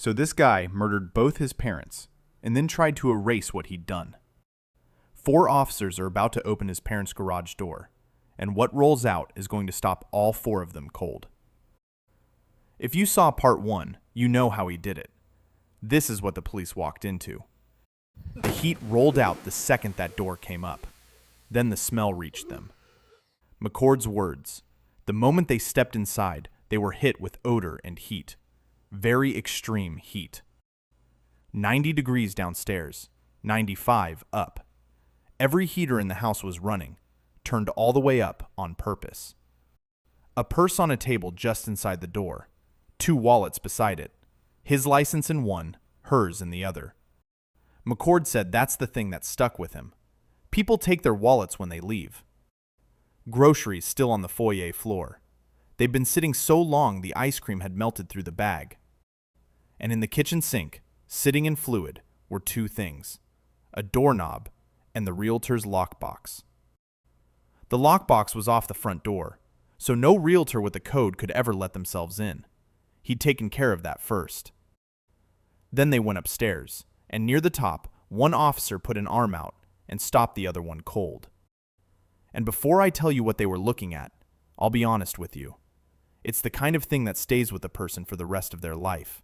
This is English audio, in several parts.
So this guy murdered both his parents and then tried to erase what he'd done. 4 officers are about to open his parents' garage door, and what rolls out is going to stop all 4 of them cold. If you saw part 1, you know how he did it. This is what the police walked into. The heat rolled out the second that door came up. Then the smell reached them. McCord's words: the moment they stepped inside, they were hit with odor and heat. Very extreme heat. 90 degrees downstairs, 95 up. Every heater in the house was running, turned all the way up on purpose. A purse on a table just inside the door, 2 wallets beside it, his license in one, hers in the other. McCord said that's the thing that stuck with him. People take their wallets when they leave. Groceries still on the foyer floor. They'd been sitting so long the ice cream had melted through the bag. And in the kitchen sink, sitting in fluid, were 2 things: a doorknob and the realtor's lockbox. The lockbox was off the front door, so no realtor with a code could ever let themselves in. He'd taken care of that first. Then they went upstairs, and near the top, one officer put an arm out and stopped the other one cold. And before I tell you what they were looking at, I'll be honest with you. It's the kind of thing that stays with a person for the rest of their life.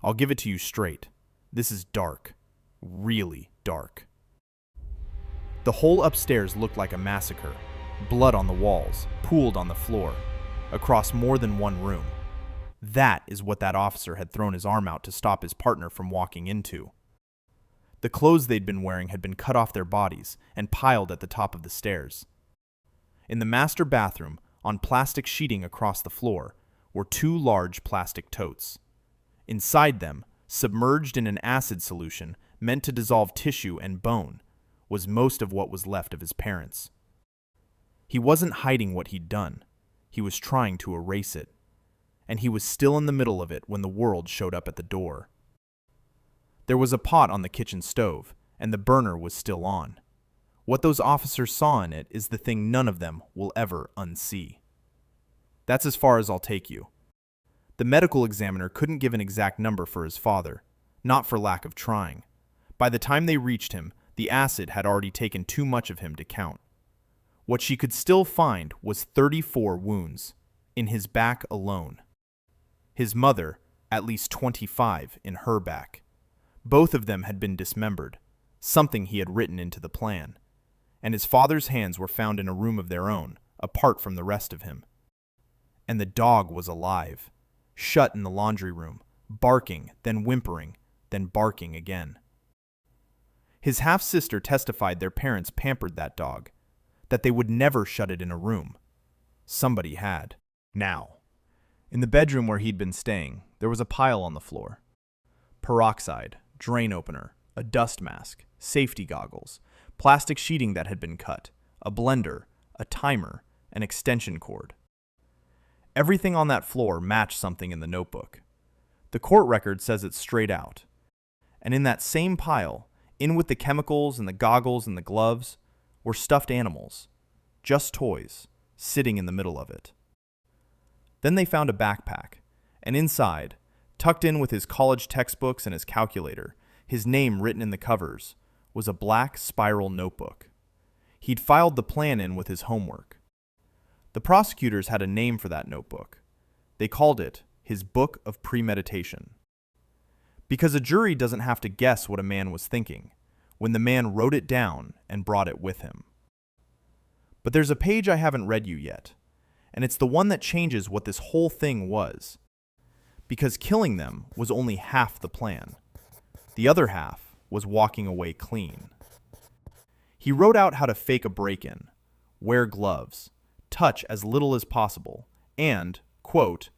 I'll give it to you straight. This is dark. Really dark. The whole upstairs looked like a massacre. Blood on the walls, pooled on the floor, across more than one room. That is what that officer had thrown his arm out to stop his partner from walking into. The clothes they'd been wearing had been cut off their bodies and piled at the top of the stairs. In the master bathroom, on plastic sheeting across the floor, were 2 large plastic totes. Inside them, submerged in an acid solution meant to dissolve tissue and bone, was most of what was left of his parents. He wasn't hiding what he'd done. He was trying to erase it. And he was still in the middle of it when the world showed up at the door. There was a pot on the kitchen stove, and the burner was still on. What those officers saw in it is the thing none of them will ever unsee. That's as far as I'll take you. The medical examiner couldn't give an exact number for his father, not for lack of trying. By the time they reached him, the acid had already taken too much of him to count. What she could still find was 34 wounds, in his back alone. His mother, at least 25 in her back. Both of them had been dismembered, something he had written into the plan. And his father's hands were found in a room of their own, apart from the rest of him. And the dog was alive, shut in the laundry room, barking, then whimpering, then barking again. His half-sister testified their parents pampered that dog, that they would never shut it in a room. Somebody had. Now, in the bedroom where he'd been staying, there was a pile on the floor. Peroxide, drain opener, a dust mask, safety goggles, plastic sheeting that had been cut, a blender, a timer, an extension cord. Everything on that floor matched something in the notebook. The court record says it straight out. And in that same pile, in with the chemicals and the goggles and the gloves, were stuffed animals, just toys, sitting in the middle of it. Then they found a backpack, and inside, tucked in with his college textbooks and his calculator, his name written in the covers, was a black spiral notebook. He'd filed the plan in with his homework. The prosecutors had a name for that notebook. They called it his Book of Premeditation. Because a jury doesn't have to guess what a man was thinking when the man wrote it down and brought it with him. But there's a page I haven't read you yet, and it's the one that changes what this whole thing was. Because killing them was only half the plan. The other half was walking away clean. He wrote out how to fake a break-in, wear gloves, touch as little as possible, and, quote,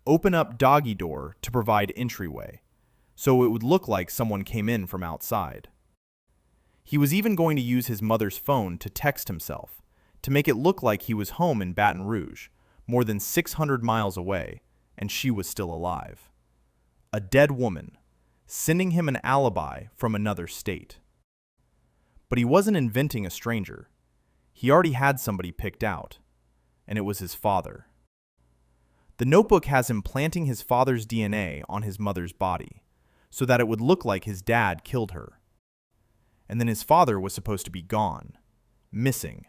open up doggy door to provide entryway, so it would look like someone came in from outside. He was even going to use his mother's phone to text himself, to make it look like he was home in Baton Rouge, more than 600 miles away, and she was still alive. A dead woman, sending him an alibi from another state. But he wasn't inventing a stranger. He already had somebody picked out, and it was his father. The notebook has him planting his father's DNA on his mother's body, so that it would look like his dad killed her. And then his father was supposed to be gone, missing,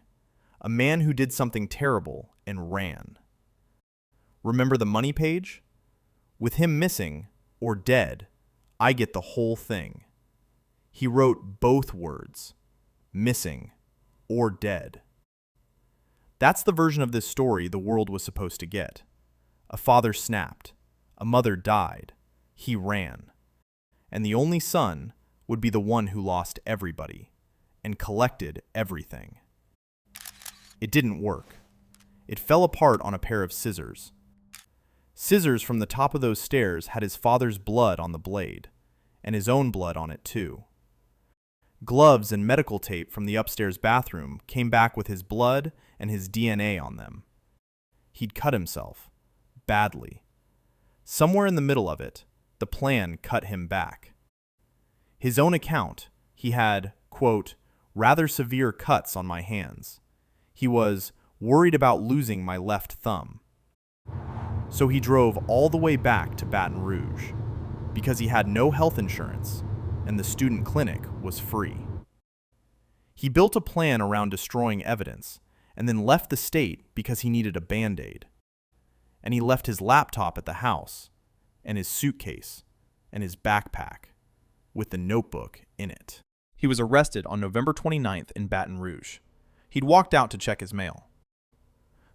a man who did something terrible and ran. Remember the money page? With him missing, or dead, I get the whole thing. He wrote both words, missing or dead. That's the version of this story the world was supposed to get. A father snapped, a mother died, he ran, and the only son would be the one who lost everybody and collected everything. It didn't work. It fell apart on a pair of scissors. Scissors from the top of those stairs had his father's blood on the blade, and his own blood on it too. Gloves and medical tape from the upstairs bathroom came back with his blood and his DNA on them. He'd cut himself, badly. Somewhere in the middle of it, the plan cut him back. His own account, he had, quote, rather severe cuts on my hands. He was worried about losing my left thumb. So he drove all the way back to Baton Rouge because he had no health insurance and the student clinic was free. He built a plan around destroying evidence and then left the state because he needed a Band-Aid. And he left his laptop at the house and his suitcase and his backpack with the notebook in it. He was arrested on November 29th in Baton Rouge. He'd walked out to check his mail.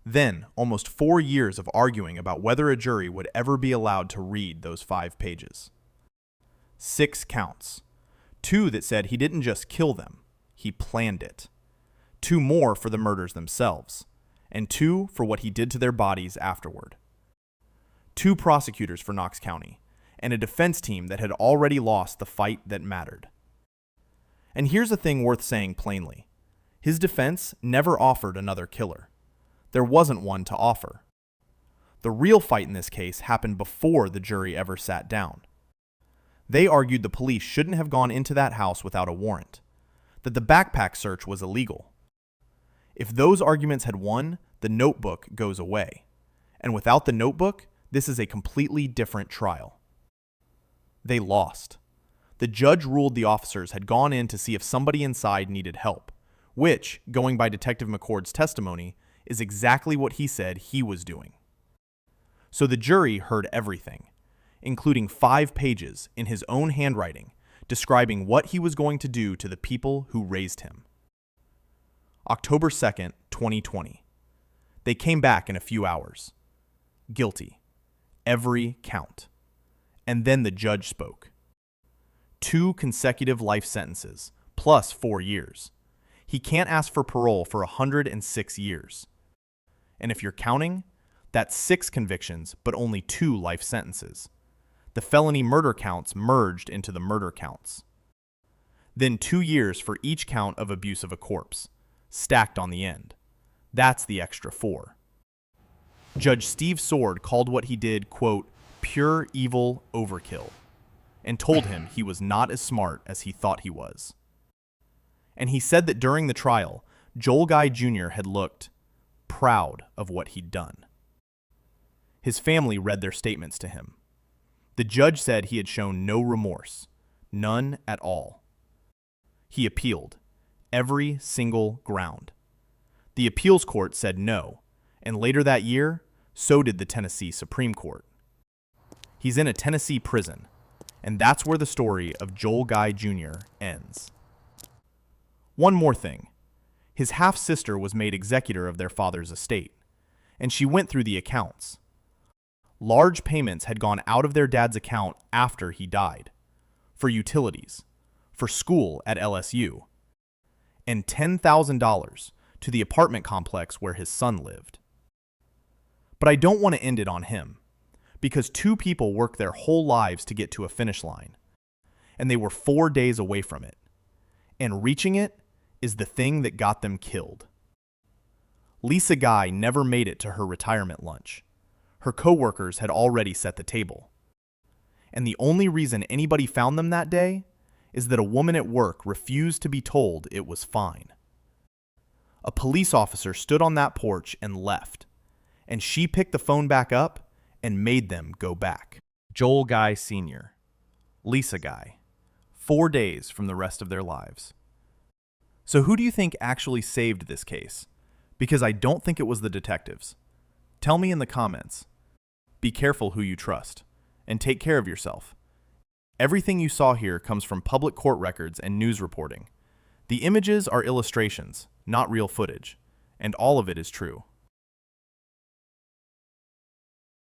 Then, almost 4 years of arguing about whether a jury would ever be allowed to read those 5 pages. 6 counts. 2 that said he didn't just kill them, he planned it. 2 more for the murders themselves, and 2 for what he did to their bodies afterward. 2 prosecutors for Knox County, and a defense team that had already lost the fight that mattered. And here's a thing worth saying plainly. His defense never offered another killer. There wasn't one to offer. The real fight in this case happened before the jury ever sat down. They argued the police shouldn't have gone into that house without a warrant, that the backpack search was illegal. If those arguments had won, the notebook goes away. And without the notebook, this is a completely different trial. They lost. The judge ruled the officers had gone in to see if somebody inside needed help, which, going by Detective McCord's testimony, is exactly what he said he was doing. So the jury heard everything, including 5 pages in his own handwriting describing what he was going to do to the people who raised him. October 2nd, 2020. They came back in a few hours. Guilty. Every count. And then the judge spoke. 2 consecutive life sentences, plus 4 years. He can't ask for parole for 106 years. And if you're counting, that's 6 convictions, but only 2 life sentences. The felony murder counts merged into the murder counts. Then 2 years for each count of abuse of a corpse, stacked on the end. That's the extra 4. Judge Steve Sword called what he did, quote, pure evil overkill, and told him he was not as smart as he thought he was. And he said that during the trial, Joel Guy Jr. had looked proud of what he'd done. His family read their statements to him. The judge said he had shown no remorse, none at all. He appealed, every single ground. The appeals court said no, and later that year, so did the Tennessee Supreme Court. He's in a Tennessee prison, and that's where the story of Joel Guy Jr. ends. One more thing. His half-sister was made executor of their father's estate, and she went through the accounts. Large payments had gone out of their dad's account after he died, for utilities, for school at LSU, and $10,000 to the apartment complex where his son lived. But I don't want to end it on him, because 2 people work their whole lives to get to a finish line, and they were 4 days away from it. And reaching it is the thing that got them killed. Lisa Guy never made it to her retirement lunch. Her coworkers had already set the table. And the only reason anybody found them that day is that a woman at work refused to be told it was fine. A police officer stood on that porch and left, and she picked the phone back up and made them go back. Joel Guy Sr., Lisa guy. 4 days from the rest of their lives. So who do you think actually saved this case? Because I don't think it was the detectives. Tell me in the comments. Be careful who you trust, and take care of yourself. Everything you saw here comes from public court records and news reporting. The images are illustrations, not real footage, and all of it is true.